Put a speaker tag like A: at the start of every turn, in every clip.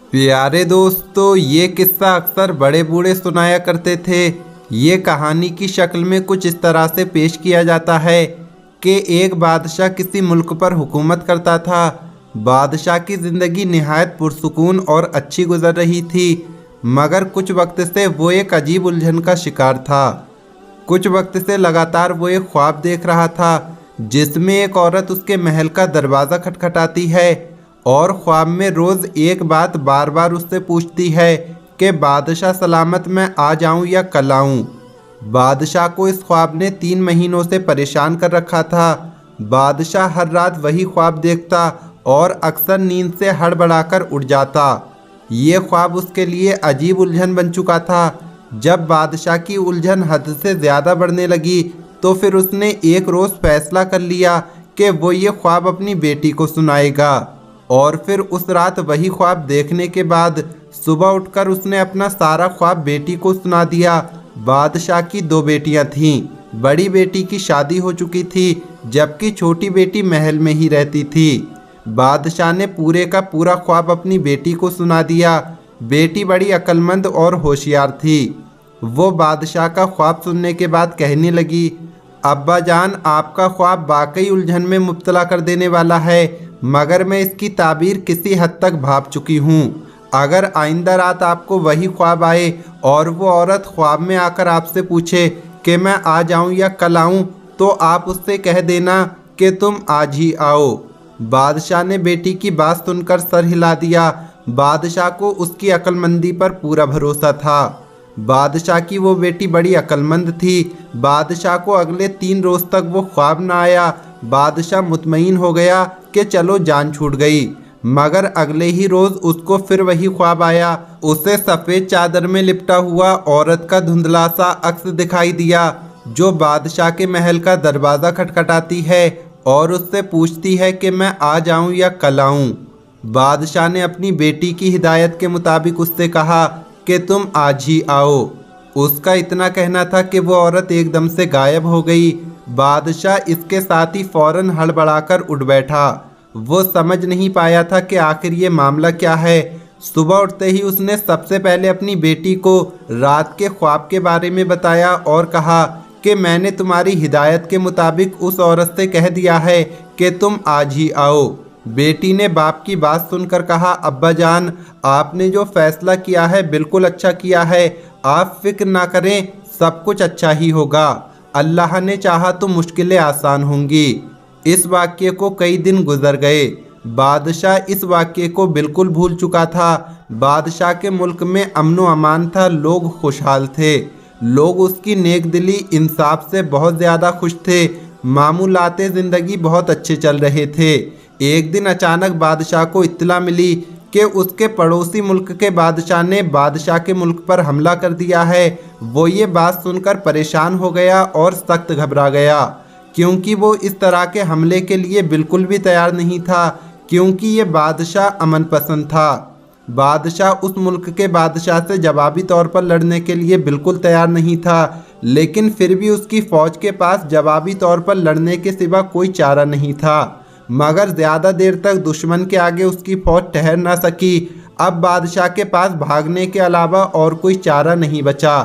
A: प्यारे दोस्तों, ये किस्सा अक्सर बड़े बूढ़े सुनाया करते थे। ये कहानी की शक्ल में कुछ इस तरह से पेश किया जाता है कि एक बादशाह किसी मुल्क पर हुकूमत करता था। बादशाह की ज़िंदगी निहायत पुरसुकून और अच्छी गुजर रही थी, मगर कुछ वक्त से वो एक अजीब उलझन का शिकार था। कुछ वक्त से लगातार वो एक ख्वाब देख रहा था जिसमें एक औरत उसके महल का दरवाज़ा खटखटाती है और ख्वाब में रोज़ एक बात बार बार उससे पूछती है कि बादशाह सलामत मैं आ जाऊं या कल आऊं। बादशाह को इस ख्वाब ने 3 महीनों से परेशान कर रखा था। बादशाह हर रात वही ख्वाब देखता और अक्सर नींद से हड़बड़ाकर उठ जाता। ये ख्वाब उसके लिए अजीब उलझन बन चुका था। जब बादशाह की उलझन हद से ज़्यादा बढ़ने लगी तो फिर उसने एक रोज़ फैसला कर लिया कि वो ये ख्वाब अपनी बेटी को सुनाएगा। और फिर उस रात वही ख्वाब देखने के बाद सुबह उठकर उसने अपना सारा ख्वाब बेटी को सुना दिया। बादशाह की 2 बेटियां थीं। बड़ी बेटी की शादी हो चुकी थी जबकि छोटी बेटी महल में ही रहती थी। बादशाह ने पूरे का पूरा ख्वाब अपनी बेटी को सुना दिया। बेटी बड़ी अक्लमंद और होशियार थी। वो बादशाह का ख्वाब सुनने के बाद कहने लगी, अब्बा जान, आपका ख्वाब वाकई उलझन में मुब्तला कर देने वाला है, मगर मैं इसकी ताबीर किसी हद तक भाप चुकी हूँ। अगर आइंदा रात आपको वही ख्वाब आए और वो औरत ख्वाब में आकर आपसे पूछे कि मैं आ जाऊँ या कल आऊँ, तो आप उससे कह देना कि तुम आज ही आओ। बादशाह ने बेटी की बात सुनकर सर हिला दिया। बादशाह को उसकी अक्लमंदी पर पूरा भरोसा था। बादशाह की वो बेटी बड़ी अक्लमंद थी। बादशाह को अगले 3 रोज़ तक वो ख्वाब न आया। बादशाह मुतमईन हो गया कि चलो जान छूट गई, मगर अगले ही रोज़ उसको फिर वही ख्वाब आया। उसे सफ़ेद चादर में लिपटा हुआ औरत का धुंधला सा अक्स दिखाई दिया जो बादशाह के महल का दरवाज़ा खटखटाती है और उससे पूछती है कि मैं आ जाऊं या कल आऊं। बादशाह ने अपनी बेटी की हिदायत के मुताबिक उससे कहा कि तुम आज ही आओ। उसका इतना कहना था कि वो औरत एकदम से गायब हो गई। बादशाह इसके साथ ही फौरन हड़बड़ाकर उठ बैठा। वो समझ नहीं पाया था कि आखिर ये मामला क्या है। सुबह उठते ही उसने सबसे पहले अपनी बेटी को रात के ख्वाब के बारे में बताया और कहा कि मैंने तुम्हारी हिदायत के मुताबिक उस औरत से कह दिया है कि तुम आज ही आओ। बेटी ने बाप की बात सुनकर कहा, अब्बा जान, आपने जो फैसला किया है बिल्कुल अच्छा किया है। आप फिक्र ना करें, सब कुछ अच्छा ही होगा। अल्लाह ने चाहा तो मुश्किलें आसान होंगी। इस वाक्य को कई दिन गुजर गए। बादशाह इस वाक्य को बिल्कुल भूल चुका था। बादशाह के मुल्क में अमन व अमान था। लोग खुशहाल थे। लोग उसकी नेक दिली इंसाफ से बहुत ज़्यादा खुश थे। मामूलाते ज़िंदगी बहुत अच्छे चल रहे थे। एक दिन अचानक बादशाह को इत्तला मिली कि उसके पड़ोसी मुल्क के बादशाह ने बादशाह के मुल्क पर हमला कर दिया है। वो ये बात सुनकर परेशान हो गया और सख्त घबरा गया, क्योंकि वो इस तरह के हमले के लिए बिल्कुल भी तैयार नहीं था, क्योंकि ये बादशाह अमन पसंद था। बादशाह उस मुल्क के बादशाह से जवाबी तौर पर लड़ने के लिए बिल्कुल तैयार नहीं था, लेकिन फिर भी उसकी फ़ौज के पास जवाबी तौर पर लड़ने के सिवा कोई चारा नहीं था। मगर ज़्यादा देर तक दुश्मन के आगे उसकी फ़ौज ठहर ना सकी। अब बादशाह के पास भागने के अलावा और कोई चारा नहीं बचा।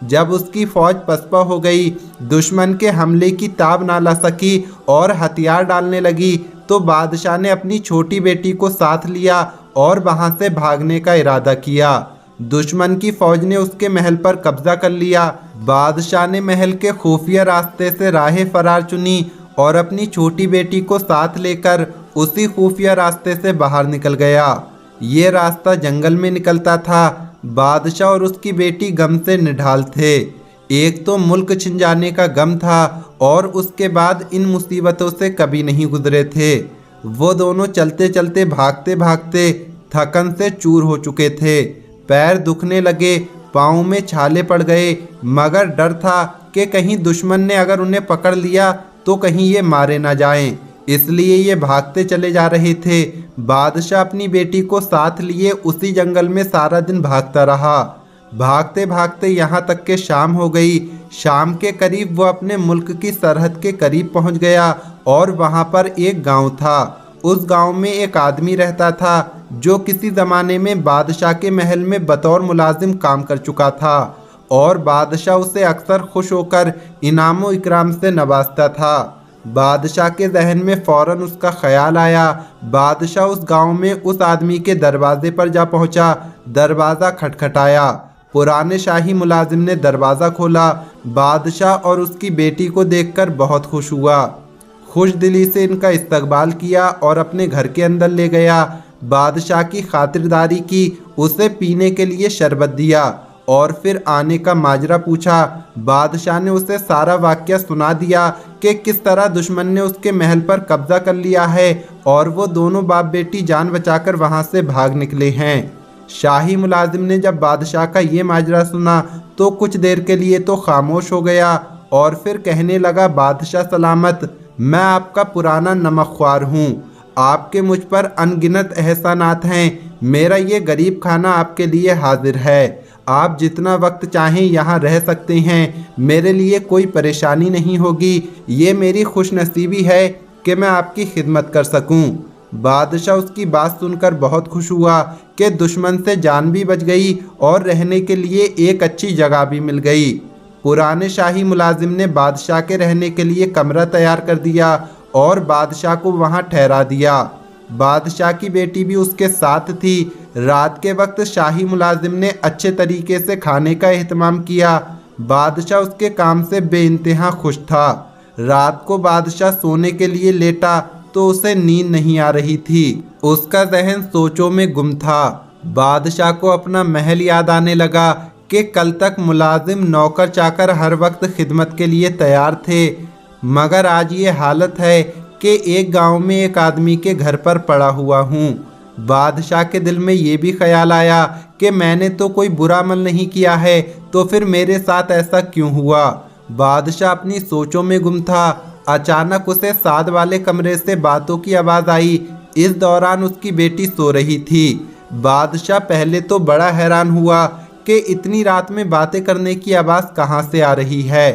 A: जब उसकी फ़ौज पसपा हो गई, दुश्मन के हमले की ताब ना ला सकी और हथियार डालने लगी, तो बादशाह ने अपनी छोटी बेटी को साथ लिया और वहां से भागने का इरादा किया। दुश्मन की फ़ौज ने उसके महल पर कब्जा कर लिया। बादशाह ने महल के खुफिया रास्ते से राह फरार चुनी और अपनी छोटी बेटी को साथ लेकर उसी खुफिया रास्ते से बाहर निकल गया। ये रास्ता जंगल में निकलता था। बादशाह और उसकी बेटी गम से निढाल थे। एक तो मुल्क छिन जाने का गम था और उसके बाद इन मुसीबतों से कभी नहीं गुजरे थे। वो दोनों चलते चलते भागते भागते थकन से चूर हो चुके थे। पैर दुखने लगे, पाँव में छाले पड़ गए, मगर डर था कि कहीं दुश्मन ने अगर उन्हें पकड़ लिया तो कहीं ये मारे ना जाएं। इसलिए ये भागते चले जा रहे थे। बादशाह अपनी बेटी को साथ लिए उसी जंगल में सारा दिन भागता रहा। भागते भागते यहाँ तक के शाम हो गई। शाम के करीब वो अपने मुल्क की सरहद के करीब पहुँच गया और वहाँ पर एक गांव था। उस गांव में एक आदमी रहता था जो किसी ज़माने में बादशाह के महल में बतौर मुलाजिम काम कर चुका था और बादशाह उसे अक्सर खुश होकर इनामो इकराम से नवाजता था। बादशाह के जहन में फ़ौरन उसका ख्याल आया। बादशाह उस गांव में उस आदमी के दरवाजे पर जा पहुंचा। दरवाज़ा खटखटाया। पुराने शाही मुलाजिम ने दरवाज़ा खोला। बादशाह और उसकी बेटी को देखकर बहुत खुश हुआ। खुश दिली से इनका इस्तकबाल किया और अपने घर के अंदर ले गया। बादशाह की खातिरदारी की, उसे पीने के लिए शरबत दिया और फिर आने का माजरा पूछा। बादशाह ने उसे सारा वाक़या सुना दिया कि किस तरह दुश्मन ने उसके महल पर कब्जा कर लिया है और वो दोनों बाप बेटी जान बचाकर वहाँ से भाग निकले हैं। शाही मुलाजिम ने जब बादशाह का ये माजरा सुना तो कुछ देर के लिए तो खामोश हो गया और फिर कहने लगा, बादशाह सलामत, मैं आपका पुराना नमकख्वार हूँ। आपके मुझ पर अनगिनत एहसानात हैं। मेरा ये गरीब खाना आपके लिए हाजिर है। आप जितना वक्त चाहें यहाँ रह सकते हैं। मेरे लिए कोई परेशानी नहीं होगी। ये मेरी खुशनसीबी है कि मैं आपकी खिदमत कर सकूं। बादशाह उसकी बात सुनकर बहुत खुश हुआ कि दुश्मन से जान भी बच गई और रहने के लिए एक अच्छी जगह भी मिल गई। पुराने शाही मुलाजिम ने बादशाह के रहने के लिए कमरा तैयार कर दिया और बादशाह को वहाँ ठहरा दिया। बादशाह की बेटी भी उसके साथ थी। रात के वक्त शाही मुलाजिम ने अच्छे तरीके से खाने का एहतमाम किया। बादशाह उसके काम से बेइंतहा खुश था। रात को बादशाह सोने के लिए लेटा तो उसे नींद नहीं आ रही थी। उसका जहन सोचों में गुम था। बादशाह को अपना महल याद आने लगा कि कल तक मुलाजिम नौकर चाकर हर वक्त खिदमत के लिए तैयार थे, मगर आज ये हालत है कि एक गांव में एक आदमी के घर पर पड़ा हुआ हूँ। बादशाह के दिल में ये भी ख्याल आया कि मैंने तो कोई बुरा अमल नहीं किया है, तो फिर मेरे साथ ऐसा क्यों हुआ। बादशाह अपनी सोचों में गुम था। अचानक उसे साथ वाले कमरे से बातों की आवाज़ आई। इस दौरान उसकी बेटी सो रही थी। बादशाह पहले तो बड़ा हैरान हुआ कि इतनी रात में बातें करने की आवाज़ कहाँ से आ रही है।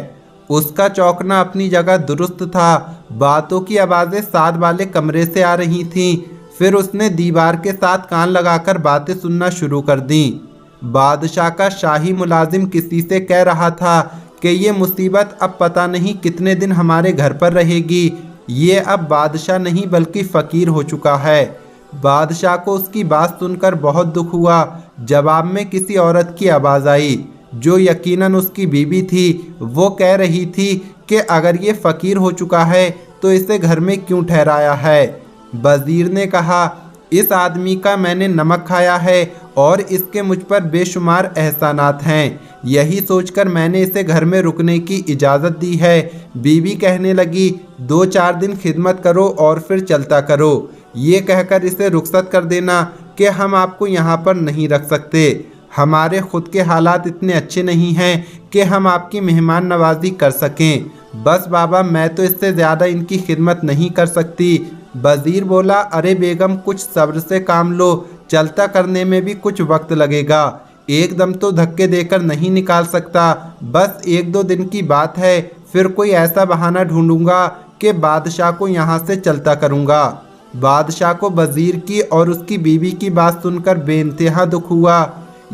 A: उसका चौंकना अपनी जगह दुरुस्त था। बातों की आवाज़ें साथ वाले कमरे से आ रही थीं। फिर उसने दीवार के साथ कान लगाकर बातें सुनना शुरू कर दी। बादशाह का शाही मुलाजिम किसी से कह रहा था कि ये मुसीबत अब पता नहीं कितने दिन हमारे घर पर रहेगी। ये अब बादशाह नहीं बल्कि फ़कीर हो चुका है। बादशाह को उसकी बात सुनकर बहुत दुख हुआ। जवाब में किसी औरत की आवाज़ आई जो यकीनन उसकी बीवी थी। वो कह रही थी कि अगर ये फ़कीर हो चुका है तो इसे घर में क्यों ठहराया है। वज़ीर ने कहा, इस आदमी का मैंने नमक खाया है और इसके मुझ पर बेशुमार एहसानात हैं। यही सोचकर मैंने इसे घर में रुकने की इजाज़त दी है। बीवी कहने लगी, 2-4 दिन खिदमत करो और फिर चलता करो। ये कहकर इसे रुखसत कर देना कि हम आपको यहाँ पर नहीं रख सकते। हमारे खुद के हालात इतने अच्छे नहीं हैं कि हम आपकी मेहमान नवाजी कर सकें। बस बाबा, मैं तो इससे ज़्यादा इनकी खिदमत नहीं कर सकती। वज़ीर बोला, अरे बेगम, कुछ सब्र से काम लो। चलता करने में भी कुछ वक्त लगेगा। एकदम तो धक्के देकर नहीं निकाल सकता। बस 1-2 दिन की बात है। फिर कोई ऐसा बहाना ढूंढूंगा कि बादशाह को यहाँ से चलता करूँगा। बादशाह को वज़ीर की और उसकी बीवी की बात सुनकर बेइंतहा दुख हुआ।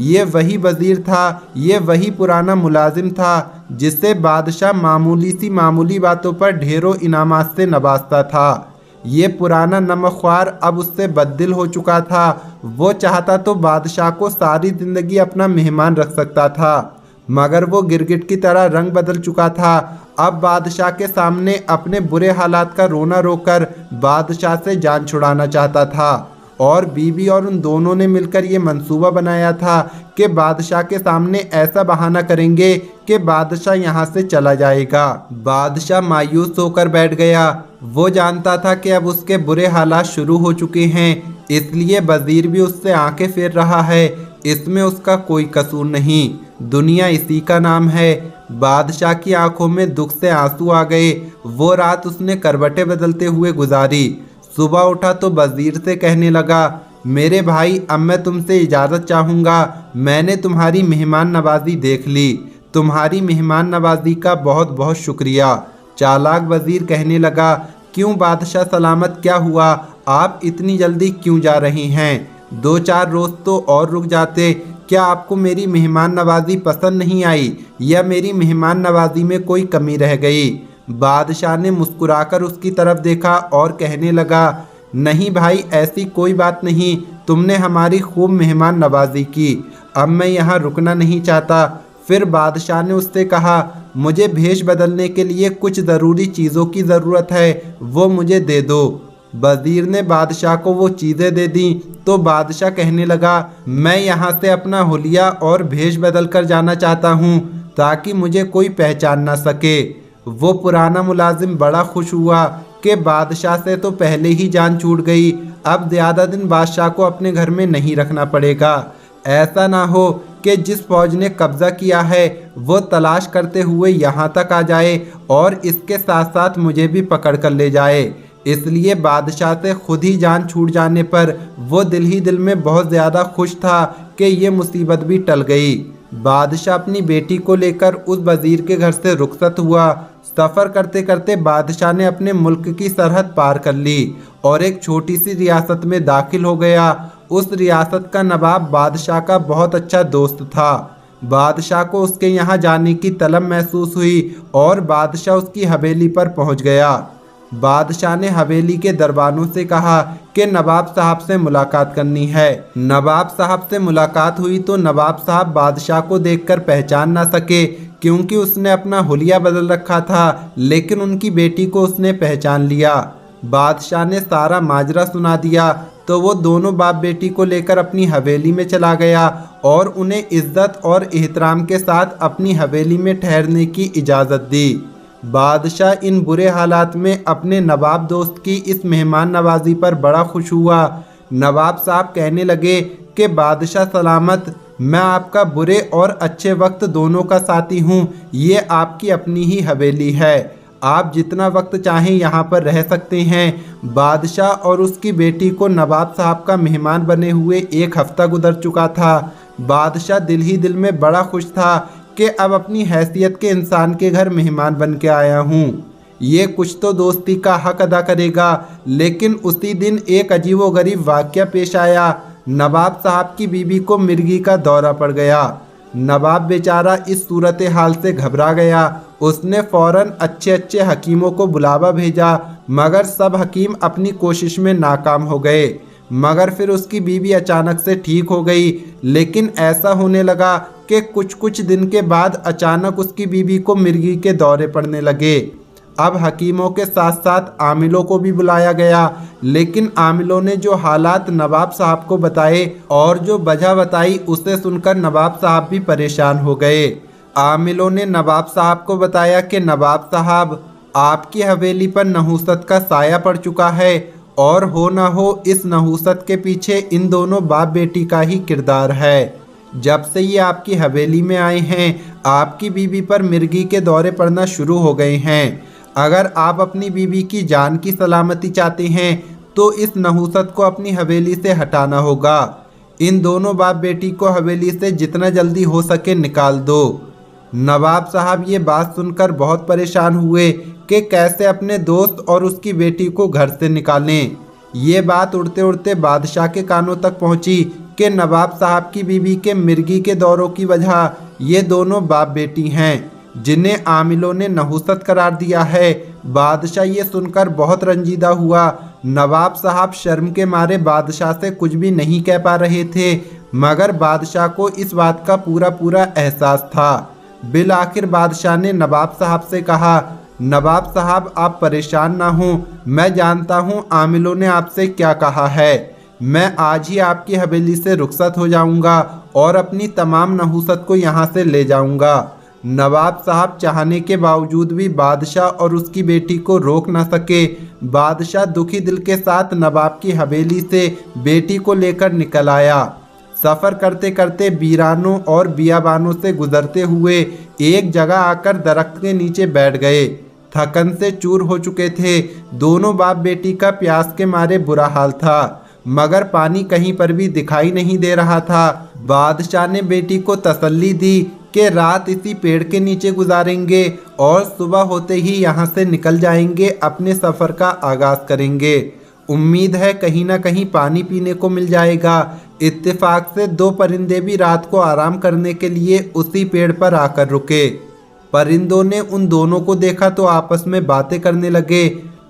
A: ये वही वज़ीर था, ये वही पुराना मुलाजिम था जिससे बादशाह मामूली बातों पर ढेरों इनामात से नवाजता था। ये पुराना नमकख्वार अब उससे बददिल हो चुका था। वो चाहता तो बादशाह को सारी ज़िंदगी अपना मेहमान रख सकता था, मगर वो गिरगिट की तरह रंग बदल चुका था। अब बादशाह के सामने अपने बुरे हालात का रोना रोकर बादशाह से जान छुड़ाना चाहता था और बीवी और उन दोनों ने मिलकर ये मंसूबा बनाया था कि बादशाह के सामने ऐसा बहाना करेंगे कि बादशाह यहाँ से चला जाएगा। बादशाह मायूस होकर बैठ गया। वो जानता था कि अब उसके बुरे हालात शुरू हो चुके हैं, इसलिए वज़ीर भी उससे आंखें फेर रहा है। इसमें उसका कोई कसूर नहीं, दुनिया इसी का नाम है। बादशाह की आंखों में दुख से आंसू आ गए। वो रात उसने करवटें बदलते हुए गुजारी। सुबह उठा तो वज़ीर से कहने लगा, मेरे भाई, अब मैं तुमसे इजाज़त चाहूँगा। मैंने तुम्हारी मेहमान नवाजी देख ली। तुम्हारी मेहमान नवाजी का बहुत बहुत शुक्रिया। चालाक वज़ीर कहने लगा, क्यों बादशाह सलामत, क्या हुआ? आप इतनी जल्दी क्यों जा रहे हैं? 2-4 रोज तो और रुक जाते। क्या आपको मेरी मेहमान नवाजी पसंद नहीं आई या मेरी मेहमान नवाजी में कोई कमी रह गई? बादशाह ने मुस्कुराकर उसकी तरफ देखा और कहने लगा, नहीं भाई, ऐसी कोई बात नहीं, तुमने हमारी खूब मेहमान नवाजी की, अब मैं यहाँ रुकना नहीं चाहता। फिर बादशाह ने उससे कहा, मुझे भेष बदलने के लिए कुछ ज़रूरी चीज़ों की ज़रूरत है, वो मुझे दे दो। वजीर ने बादशाह को वो चीज़ें दे दी तो बादशाह कहने लगा, मैं यहाँ से अपना हुलिया और भेष बदल कर जाना चाहता हूँ ताकि मुझे कोई पहचान ना सके। वो पुराना मुलाजिम बड़ा खुश हुआ कि बादशाह से तो पहले ही जान छूट गई, अब ज़्यादा दिन बादशाह को अपने घर में नहीं रखना पड़ेगा। ऐसा ना हो कि जिस फौज ने कब्जा किया है वो तलाश करते हुए यहाँ तक आ जाए और इसके साथ साथ मुझे भी पकड़ कर ले जाए। इसलिए बादशाह से खुद ही जान छूट जाने पर वो दिल ही दिल में बहुत ज़्यादा खुश था कि ये मुसीबत भी टल गई। बादशाह अपनी बेटी को लेकर उस वजीर के घर से रुखसत हुआ। सफ़र करते करते बादशाह ने अपने मुल्क की सरहद पार कर ली और एक छोटी सी रियासत में दाखिल हो गया। उस रियासत का नवाब बादशाह का बहुत अच्छा दोस्त था। बादशाह को उसके यहाँ जाने की तलब महसूस हुई और बादशाह उसकी हवेली पर पहुँच गया। बादशाह ने हवेली के दरबानों से कहा कि नवाब साहब से मुलाकात करनी है। नवाब साहब से मुलाकात हुई तो नवाब साहब बादशाह को देखकर पहचान ना सके क्योंकि उसने अपना हुलिया बदल रखा था, लेकिन उनकी बेटी को उसने पहचान लिया। बादशाह ने सारा माजरा सुना दिया तो वो दोनों बाप बेटी को लेकर अपनी हवेली में चला गया और उन्हें इज्जत और एहतराम के साथ अपनी हवेली में ठहरने की इजाज़त दी। बादशाह इन बुरे हालात में अपने नवाब दोस्त की इस मेहमान नवाजी पर बड़ा खुश हुआ। नवाब साहब कहने लगे कि बादशाह सलामत, मैं आपका बुरे और अच्छे वक्त दोनों का साथी हूँ, ये आपकी अपनी ही हवेली है, आप जितना वक्त चाहें यहाँ पर रह सकते हैं। बादशाह और उसकी बेटी को नवाब साहब का मेहमान बने हुए 1 हफ्ता गुजर चुका था। बादशाह दिल ही दिल में बड़ा खुश था कि अब अपनी हैसियत के इंसान के घर मेहमान बन के आया हूँ, ये कुछ तो दोस्ती का हक अदा करेगा। लेकिन उसी दिन एक अजीबोगरीब वाक़या पेश आया। नवाब साहब की बीवी को मिर्गी का दौरा पड़ गया। नवाब बेचारा इस सूरत हाल से घबरा गया। उसने फ़ौरन अच्छे अच्छे हकीमों को बुलावा भेजा, मगर सब हकीम अपनी कोशिश में नाकाम हो गए। मगर फिर उसकी बीवी अचानक से ठीक हो गई। लेकिन ऐसा होने लगा कि कुछ दिन के बाद अचानक उसकी बीवी को मिर्गी के दौरे पड़ने लगे। अब हकीमों के साथ साथ आमिलों को भी बुलाया गया, लेकिन आमिलों ने जो हालात नवाब साहब को बताए और जो वजह बताई उसे सुनकर नवाब साहब भी परेशान हो गए। आमिलों ने नवाब साहब को बताया कि नवाब साहब, आपकी हवेली पर नहूसत का साया पड़ चुका है और हो ना हो इस नहूसत के पीछे इन दोनों बाप बेटी का ही किरदार है। जब से ये आपकी हवेली में आए हैं आपकी बीवी पर मिर्गी के दौरे पड़ना शुरू हो गए हैं। अगर आप अपनी बीवी की जान की सलामती चाहते हैं तो इस नहूसत को अपनी हवेली से हटाना होगा। इन दोनों बाप बेटी को हवेली से जितना जल्दी हो सके निकाल दो। नवाब साहब ये बात सुनकर बहुत परेशान हुए कि कैसे अपने दोस्त और उसकी बेटी को घर से निकालें। ये बात उड़ते उड़ते बादशाह के कानों तक पहुंची कि नवाब साहब की बीवी के मिर्गी के दौरों की वजह ये दोनों बाप बेटी हैं, जिन्हें आमिलों ने नहूसत करार दिया है। बादशाह ये सुनकर बहुत रंजीदा हुआ। नवाब साहब शर्म के मारे बादशाह से कुछ भी नहीं कह पा रहे थे, मगर बादशाह को इस बात का पूरा एहसास था। बिल आखिर बादशाह ने नवाब साहब से कहा, नवाब साहब आप परेशान ना हों, मैं जानता हूँ आमिलों ने आपसे क्या कहा है। मैं आज ही आपकी हवेली से रुखसत हो जाऊँगा और अपनी तमाम नहूसत को यहाँ से ले जाऊँगा। नवाब साहब चाहने के बावजूद भी बादशाह और उसकी बेटी को रोक न सके। बादशाह दुखी दिल के साथ नवाब की हवेली से बेटी को लेकर निकल आया। सफ़र करते करते बीरानों और बियाबानों से गुजरते हुए एक जगह आकर दरख्त के नीचे बैठ गए। थकन से चूर हो चुके थे। दोनों बाप बेटी का प्यास के मारे बुरा हाल था, मगर पानी कहीं पर भी दिखाई नहीं दे रहा था। बादशाह ने बेटी को तसल्ली दी कि रात इसी पेड़ के नीचे गुजारेंगे और सुबह होते ही यहाँ से निकल जाएंगे, अपने सफ़र का आगाज़ करेंगे। उम्मीद है कहीं ना कहीं पानी पीने को मिल जाएगा। इत्तेफाक से दो परिंदे भी रात को आराम करने के लिए उसी पेड़ पर आकर रुके। परिंदों ने उन दोनों को देखा तो आपस में बातें करने लगे।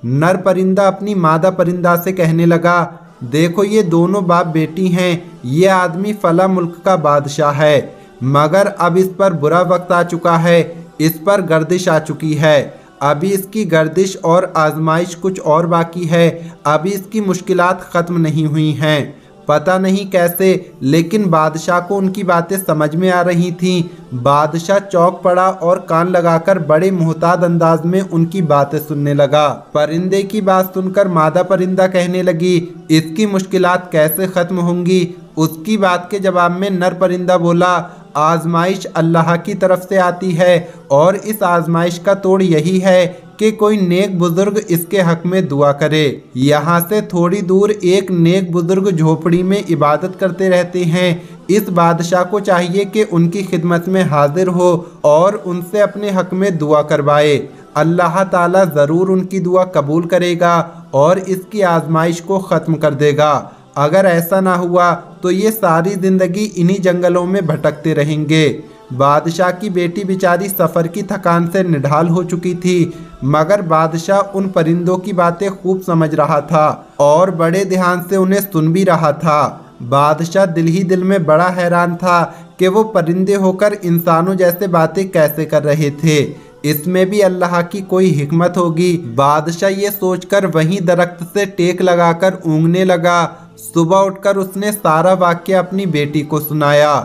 A: नर परिंदा अपनी मादा परिंदा से कहने लगा, देखो ये दोनों बाप बेटी हैं। ये आदमी फला मुल्क का बादशाह है, मगर अब इस पर बुरा वक्त आ चुका है, इस पर गर्दिश आ चुकी है। अभी इसकी गर्दिश और आजमाइश कुछ और बाकी है। अभी इसकी मुश्किलात ख़त्म नहीं हुई हैं। पता नहीं कैसे, लेकिन बादशाह को उनकी बातें समझ में आ रही थीं। बादशाह चौंक पड़ा और कान लगाकर बड़े मुहताद अंदाज में उनकी बातें सुनने लगा। परिंदे की बात सुनकर मादा परिंदा कहने लगी, इसकी मुश्किलात कैसे ख़त्म होंगी। उसकी बात के जवाब में नर परिंदा बोला, आजमाइश अल्लाह की तरफ से आती है और इस आजमाइश का तोड़ यही है कि कोई नेक बुजुर्ग इसके हक में दुआ करे। यहाँ से थोड़ी दूर एक नेक बुजुर्ग झोपड़ी में इबादत करते रहते हैं। इस बादशाह को चाहिए कि उनकी खिदमत में हाजिर हो और उनसे अपने हक में दुआ करवाए। अल्लाह ताला ज़रूर उनकी दुआ कबूल करेगा और इसकी आजमाइश को ख़त्म कर देगा। अगर ऐसा ना हुआ तो ये सारी ज़िंदगी इन्हीं जंगलों में भटकते रहेंगे। बादशाह की बेटी बेचारी सफ़र की थकान से निढाल हो चुकी थी, मगर बादशाह उन परिंदों की बातें खूब समझ रहा था और बड़े ध्यान से उन्हें सुन भी रहा था। बादशाह दिल ही दिल में बड़ा हैरान था कि वो परिंदे होकर इंसानों जैसे बातें कैसे कर रहे थे। इसमें भी अल्लाह की कोई हिकमत होगी। बादशाह ये सोचकर वहीं दरख्त से टेक लगाकर ऊँघने लगा। सुबह उठकर उसने सारा वाक़या अपनी बेटी को सुनाया।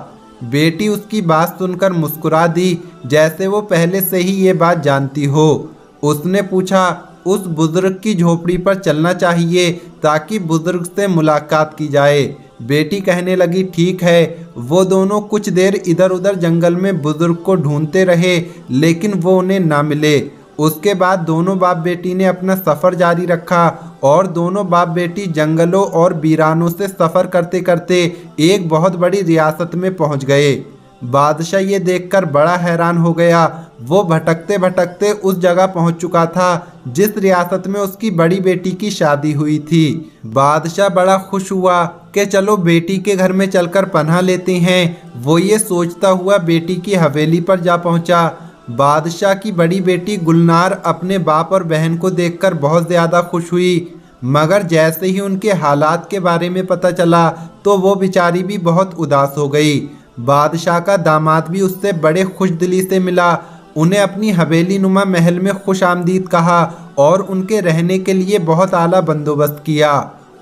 A: बेटी उसकी बात सुनकर मुस्कुरा दी, जैसे वो पहले से ही ये बात जानती हो। उसने पूछा, उस बुजुर्ग की झोपड़ी पर चलना चाहिए ताकि बुजुर्ग से मुलाकात की जाए। बेटी कहने लगी, ठीक है। वो दोनों कुछ देर इधर उधर जंगल में बुजुर्ग को ढूंढते रहे, लेकिन वो उन्हें ना मिले। उसके बाद दोनों बाप बेटी ने अपना सफ़र जारी रखा और दोनों बाप बेटी जंगलों और वीरानों से सफ़र करते करते एक बहुत बड़ी रियासत में पहुंच गए। बादशाह ये देखकर बड़ा हैरान हो गया। वो भटकते भटकते उस जगह पहुंच चुका था जिस रियासत में उसकी बड़ी बेटी की शादी हुई थी। बादशाह बड़ा खुश हुआ कि चलो बेटी के घर में चलकर पनाह लेते हैं। वो ये सोचता हुआ बेटी की हवेली पर जा पहुंचा। बादशाह की बड़ी बेटी गुलनार अपने बाप और बहन को देखकर बहुत ज़्यादा खुश हुई, मगर जैसे ही उनके हालात के बारे में पता चला तो वो बेचारी भी बहुत उदास हो गई। बादशाह का दामाद भी उससे बड़े खुश दिली से मिला, उन्हें अपनी हवेली नुमा महल में खुश आमदीद कहा और उनके रहने के लिए बहुत आला बंदोबस्त किया।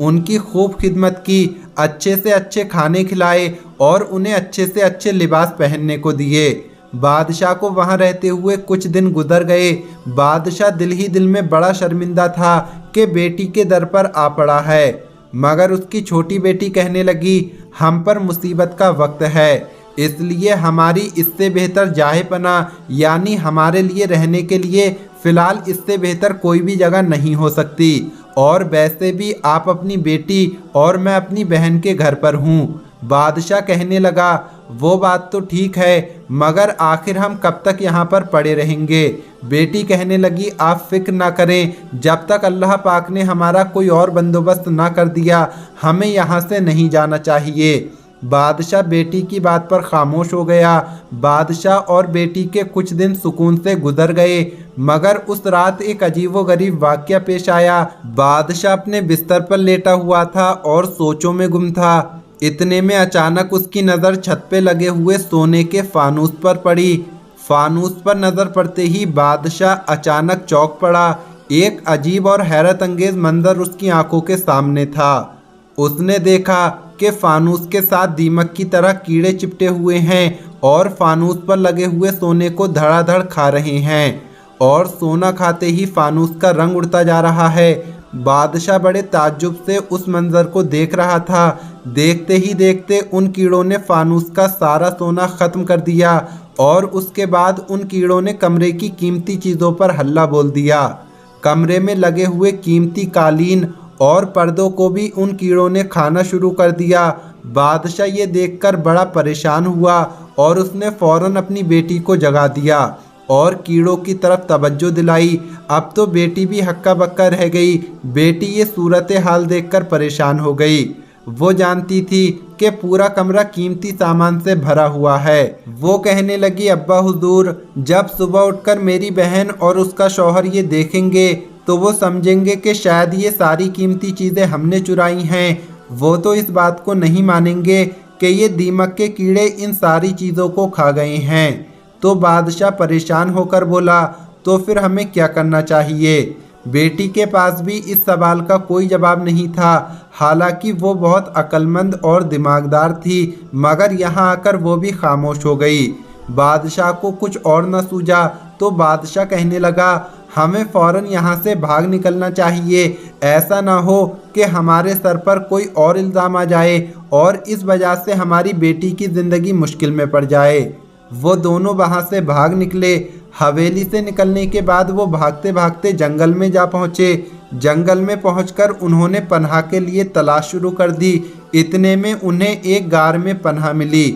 A: उनकी खूब खिदमत की, अच्छे से अच्छे खाने खिलाए और उन्हें अच्छे से अच्छे लिबास पहनने को दिए। बादशाह को वहाँ रहते हुए कुछ दिन गुजर गए। बादशाह दिल ही दिल में बड़ा शर्मिंदा था कि बेटी के दर पर आ पड़ा है, मगर उसकी छोटी बेटी कहने लगी, हम पर मुसीबत का वक्त है, इसलिए हमारी इससे बेहतर जाहे पना यानी हमारे लिए रहने के लिए फ़िलहाल इससे बेहतर कोई भी जगह नहीं हो सकती। और वैसे भी आप अपनी बेटी और मैं अपनी बहन के घर पर हूँ। बादशाह कहने लगा, वो बात तो ठीक है, मगर आखिर हम कब तक यहाँ पर पड़े रहेंगे। बेटी कहने लगी, आप फिक्र ना करें, जब तक अल्लाह पाक ने हमारा कोई और बंदोबस्त ना कर दिया हमें यहाँ से नहीं जाना चाहिए। बादशाह बेटी की बात पर खामोश हो गया। बादशाह और बेटी के कुछ दिन सुकून से गुजर गए, मगर उस रात एक अजीबोगरीब वाक़या पेश आया। बादशाह अपने बिस्तर पर लेटा हुआ था और सोचों में गुम था। इतने में अचानक उसकी नज़र छत पे लगे हुए सोने के फानूस पर पड़ी। फानूस पर नज़र पड़ते ही बादशाह अचानक चौंक पड़ा। एक अजीब और हैरत अंगेज़ मंजर उसकी आंखों के सामने था। उसने देखा कि फानूस के साथ दीमक की तरह कीड़े चिपटे हुए हैं और फानूस पर लगे हुए सोने को धड़ाधड़ खा रहे हैं और सोना खाते ही फानूस का रंग उड़ता जा रहा है। बादशाह बड़े ताज्जुब से उस मंजर को देख रहा था। देखते ही देखते उन कीड़ों ने फानूस का सारा सोना ख़त्म कर दिया और उसके बाद उन कीड़ों ने कमरे की कीमती चीज़ों पर हल्ला बोल दिया। कमरे में लगे हुए कीमती कालीन और पर्दों को भी उन कीड़ों ने खाना शुरू कर दिया। बादशाह ये देखकर बड़ा परेशान हुआ और उसने फ़ौरन अपनी बेटी को जगा दिया। और कीड़ों की तरफ तवज्जो दिलाई। अब तो बेटी भी हक्का बक्का रह गई। बेटी ये सूरत हाल देखकर परेशान हो गई। वो जानती थी कि पूरा कमरा कीमती सामान से भरा हुआ है। वो कहने लगी, अब्बा हुजूर, जब सुबह उठकर मेरी बहन और उसका शौहर ये देखेंगे तो वो समझेंगे कि शायद ये सारी कीमती चीज़ें हमने चुराई हैं। वो तो इस बात को नहीं मानेंगे कि ये दीमक के कीड़े इन सारी चीज़ों को खा गए हैं। तो बादशाह परेशान होकर बोला, तो फिर हमें क्या करना चाहिए? बेटी के पास भी इस सवाल का कोई जवाब नहीं था। हालांकि वो बहुत अक्लमंद और दिमागदार थी, मगर यहाँ आकर वो भी खामोश हो गई। बादशाह को कुछ और न सूझा तो बादशाह कहने लगा, हमें फ़ौरन यहाँ से भाग निकलना चाहिए। ऐसा ना हो कि हमारे सर पर कोई और इल्ज़ाम आ जाए और इस वजह से हमारी बेटी की ज़िंदगी मुश्किल में पड़ जाए। वो दोनों वहाँ से भाग निकले। हवेली से निकलने के बाद वो भागते भागते जंगल में जा पहुँचे। जंगल में पहुंचकर उन्होंने पनाह के लिए तलाश शुरू कर दी। इतने में उन्हें एक गार में पनाह मिली।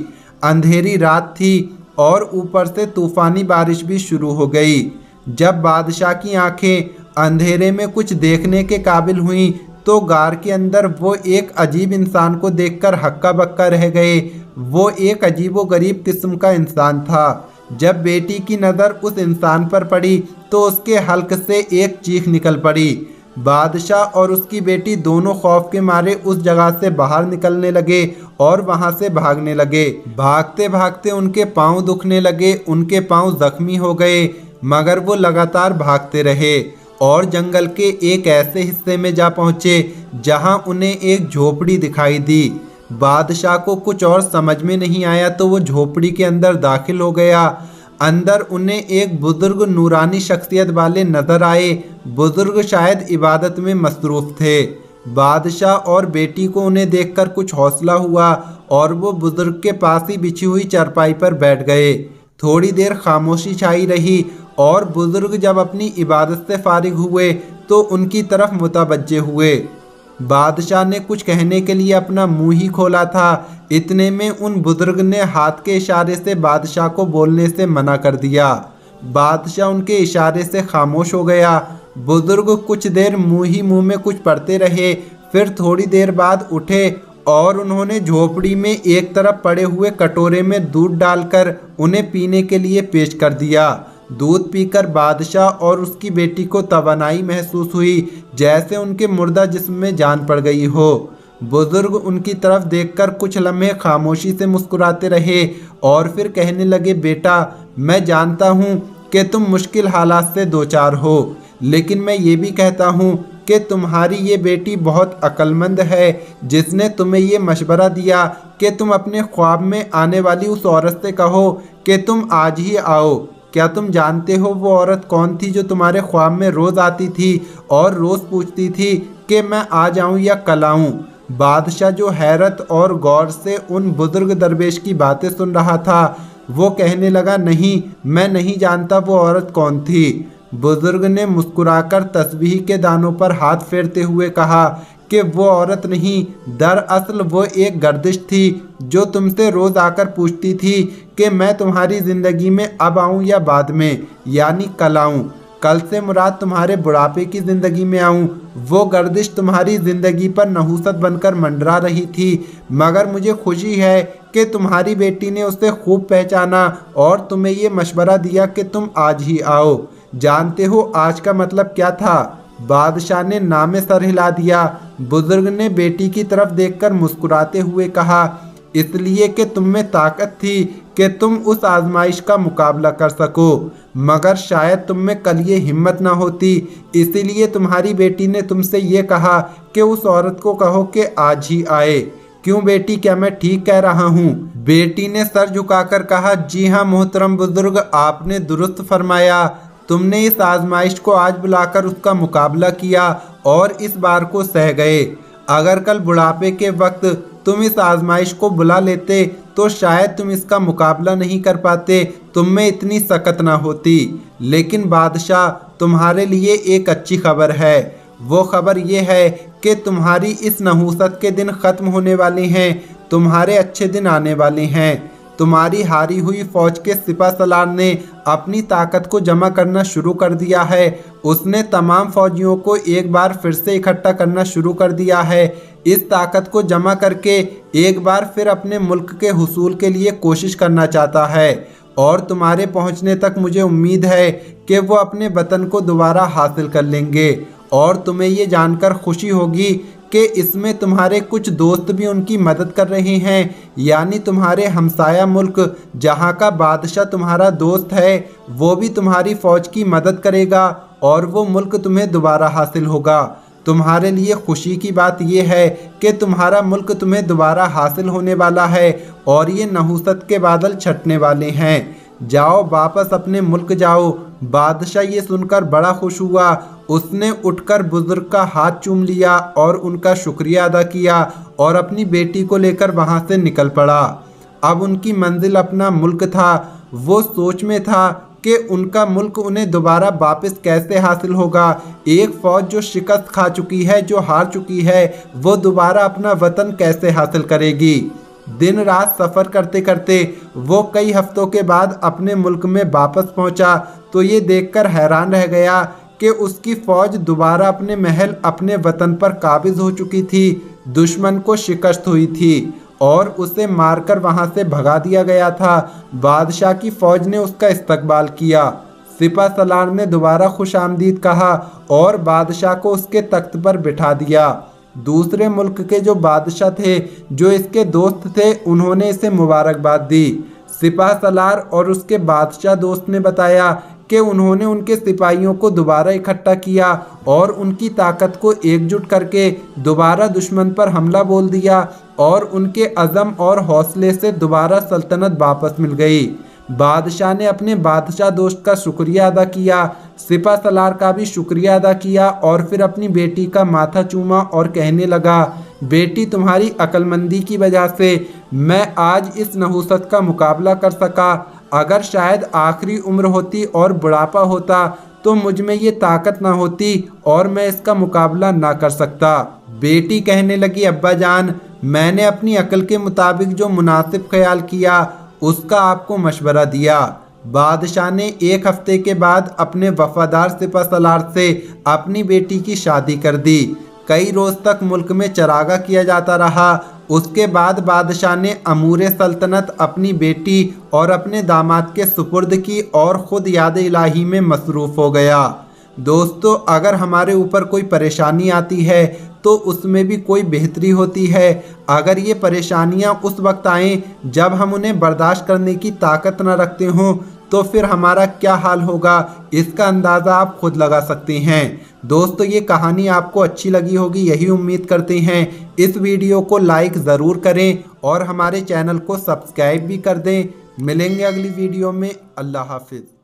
A: अंधेरी रात थी और ऊपर से तूफ़ानी बारिश भी शुरू हो गई। जब बादशाह की आंखें अंधेरे में कुछ देखने के काबिल हुईं तो गार के अंदर वो एक अजीब इंसान को देखकर हक्का बक्का रह गए। वो एक अजीबो गरीब किस्म का इंसान था। जब बेटी की नज़र उस इंसान पर पड़ी तो उसके हल्क से एक चीख निकल पड़ी। बादशाह और उसकी बेटी दोनों खौफ के मारे उस जगह से बाहर निकलने लगे और वहां से भागने लगे। भागते भागते उनके पांव दुखने लगे, उनके पांव जख्मी हो गए, मगर वो लगातार भागते रहे और जंगल के एक ऐसे हिस्से में जा पहुँचे जहां उन्हें एक झोपड़ी दिखाई दी। बादशाह को कुछ और समझ में नहीं आया तो वो झोपड़ी के अंदर दाखिल हो गया। अंदर उन्हें एक बुजुर्ग नूरानी शख्सियत वाले नजर आए। बुजुर्ग शायद इबादत में मसरूफ़ थे। बादशाह और बेटी को उन्हें देखकर कुछ हौसला हुआ और वो बुजुर्ग के पास ही बिछी हुई चारपाई पर बैठ गए। थोड़ी देर खामोशी छाई रही और बुजुर्ग जब अपनी इबादत से फारिग हुए तो उनकी तरफ मुतवज्जे हुए। बादशाह ने कुछ कहने के लिए अपना मुंह ही खोला था। इतने में उन बुजुर्ग ने हाथ के इशारे से बादशाह को बोलने से मना कर दिया। बादशाह उनके इशारे से खामोश हो गया। बुजुर्ग कुछ देर मुंह ही मुंह में कुछ पढ़ते रहे, फिर थोड़ी देर बाद उठे और उन्होंने झोपड़ी में एक तरफ पड़े हुए कटोरे में दूध डालकर उन्हें पीने के लिए पेश कर दिया। दूध पीकर बादशाह और उसकी बेटी को तवानाई महसूस हुई, जैसे उनके मुर्दा जिस्म में जान पड़ गई हो। बुजुर्ग उनकी तरफ देखकर कुछ लम्हे खामोशी से मुस्कुराते रहे और फिर कहने लगे, बेटा, मैं जानता हूँ कि तुम मुश्किल हालात से दो चार हो, लेकिन मैं ये भी कहता हूँ कि तुम्हारी ये बेटी बहुत अक्लमंद है, जिसने तुम्हें ये मशवरा दिया कि तुम अपने ख्वाब में आने वाली उस औरत से कहो कि तुम आज ही आओ। क्या तुम जानते हो वो औरत कौन थी जो तुम्हारे ख्वाब में रोज़ आती थी और रोज़ पूछती थी कि मैं आ जाऊं या कल आऊं? बादशाह जो हैरत और गौर से उन बुजुर्ग दरवेश की बातें सुन रहा था, वो कहने लगा, नहीं, मैं नहीं जानता वो औरत कौन थी। बुजुर्ग ने मुस्कुराकर तस्बीह के दानों पर हाथ फेरते हुए कहा कि वो औरत नहीं, दरअसल वो एक गर्दिश थी जो तुमसे रोज़ आकर पूछती थी कि मैं तुम्हारी ज़िंदगी में अब आऊँ या बाद में, यानी कल आऊँ। कल से मुराद तुम्हारे बुढ़ापे की ज़िंदगी में आऊँ। वो गर्दिश तुम्हारी ज़िंदगी पर नहूसत बनकर मंडरा रही थी, मगर मुझे खुशी है कि तुम्हारी बेटी ने उसे खूब पहचाना और तुम्हें ये मशवरा दिया कि तुम आज ही आओ। जानते हो आज का मतलब क्या था? बादशाह ने नामे सर हिला दिया। बुजुर्ग ने बेटी की तरफ देखकर मुस्कुराते हुए कहा, इसलिए कि तुम में ताकत थी कि तुम उस आजमाइश का मुकाबला कर सको, मगर शायद तुम में कल ये हिम्मत ना होती, इसीलिए तुम्हारी बेटी ने तुमसे ये कहा कि उस औरत को कहो कि आज ही आए। क्यों बेटी, क्या मैं ठीक कह रहा हूँ? बेटी ने सर झुकाकर कहा, जी हाँ मोहतरम बुजुर्ग, आपने दुरुस्त फरमाया। तुमने इस आजमाइश को आज बुलाकर उसका मुकाबला किया और इस बार को सह गए। अगर कल बुढ़ापे के वक्त तुम इस आजमाइश को बुला लेते तो शायद तुम इसका मुकाबला नहीं कर पाते, तुम में इतनी सकत ना होती। लेकिन बादशाह, तुम्हारे लिए एक अच्छी खबर है। वो खबर ये है कि तुम्हारी इस नहूसत के दिन ख़त्म होने वाले हैं, तुम्हारे अच्छे दिन आने वाले हैं। तुम्हारी हारी हुई फौज के सिपहसालार ने अपनी ताकत को जमा करना शुरू कर दिया है। उसने तमाम फौजियों को एक बार फिर से इकट्ठा करना शुरू कर दिया है। इस ताकत को जमा करके एक बार फिर अपने मुल्क के हुसूल के लिए कोशिश करना चाहता है और तुम्हारे पहुंचने तक मुझे उम्मीद है कि वो अपने वतन को दोबारा हासिल कर लेंगे। और तुम्हें ये जानकर खुशी होगी कि इसमें तुम्हारे कुछ दोस्त भी उनकी मदद कर रहे हैं, यानी तुम्हारे हमसाया मुल्क जहाँ का बादशाह तुम्हारा दोस्त है वो भी तुम्हारी फ़ौज की मदद करेगा और वो मुल्क तुम्हें दोबारा हासिल होगा। तुम्हारे लिए खुशी की बात यह है कि तुम्हारा मुल्क तुम्हें दोबारा हासिल होने वाला है और ये नहुसत के बादल छटने वाले हैं। जाओ वापस अपने मुल्क जाओ। बादशाह ये सुनकर बड़ा खुश हुआ। उसने उठकर बुजुर्ग का हाथ चूम लिया और उनका शुक्रिया अदा किया और अपनी बेटी को लेकर वहां से निकल पड़ा। अब उनकी मंजिल अपना मुल्क था। वो सोच में था कि उनका मुल्क उन्हें दोबारा वापस कैसे हासिल होगा। एक फौज जो शिकस्त खा चुकी है, जो हार चुकी है, वो दोबारा अपना वतन कैसे हासिल करेगी। दिन रात सफ़र करते करते वो कई हफ्तों के बाद अपने मुल्क में वापस पहुंचा तो ये देखकर हैरान रह गया कि उसकी फ़ौज दोबारा अपने महल, अपने वतन पर काबिज हो चुकी थी। दुश्मन को शिकस्त हुई थी और उसे मारकर वहां से भगा दिया गया था। बादशाह की फ़ौज ने उसका इस्तकबाल किया। सिपहसालार ने दोबारा खुशामदीद कहा और बादशाह को उसके तख्त पर बिठा दिया। दूसरे मुल्क के जो बादशाह थे, जो इसके दोस्त थे, उन्होंने इसे मुबारकबाद दी। सिपहसालार और उसके बादशाह दोस्त ने बताया कि उन्होंने उनके सिपाहियों को दोबारा इकट्ठा किया और उनकी ताकत को एकजुट करके दोबारा दुश्मन पर हमला बोल दिया और उनके अज़म और हौसले से दोबारा सल्तनत वापस मिल गई। बादशाह ने अपने बादशाह दोस्त का शुक्रिया अदा किया, सिपहसालार का भी शुक्रिया अदा किया और फिर अपनी बेटी का माथा चूमा और कहने लगा, बेटी, तुम्हारी अक्लमंदी की वजह से मैं आज इस नहुसत का मुकाबला कर सका। अगर शायद आखिरी उम्र होती और बुढ़ापा होता तो मुझ में ये ताकत ना होती और मैं इसका मुकाबला ना कर सकता। बेटी कहने लगी, अब्बा जान, मैंने अपनी अक्ल के मुताबिक जो मुनासिब ख्याल किया उसका आपको मशवरा दिया। बादशाह ने एक हफ्ते के बाद अपने वफादार सिपहसालार से अपनी बेटी की शादी कर दी। कई रोज़ तक मुल्क में चरागा किया जाता रहा। उसके बाद बादशाह ने अमूर सल्तनत अपनी बेटी और अपने दामाद के सुपुर्द की और ख़ुद याद इलाही में मसरूफ़ हो गया। दोस्तों, अगर हमारे ऊपर कोई परेशानी आती है तो उसमें भी कोई बेहतरी होती है। अगर ये परेशानियां उस वक्त आएँ जब हम उन्हें बर्दाश्त करने की ताकत न रखते हों तो फिर हमारा क्या हाल होगा, इसका अंदाज़ा आप खुद लगा सकते हैं। दोस्तों, ये कहानी आपको अच्छी लगी होगी, यही उम्मीद करते हैं। इस वीडियो को लाइक ज़रूर करें और हमारे चैनल को सब्सक्राइब भी कर दें। मिलेंगे अगली वीडियो में। अल्लाह हाफिज़।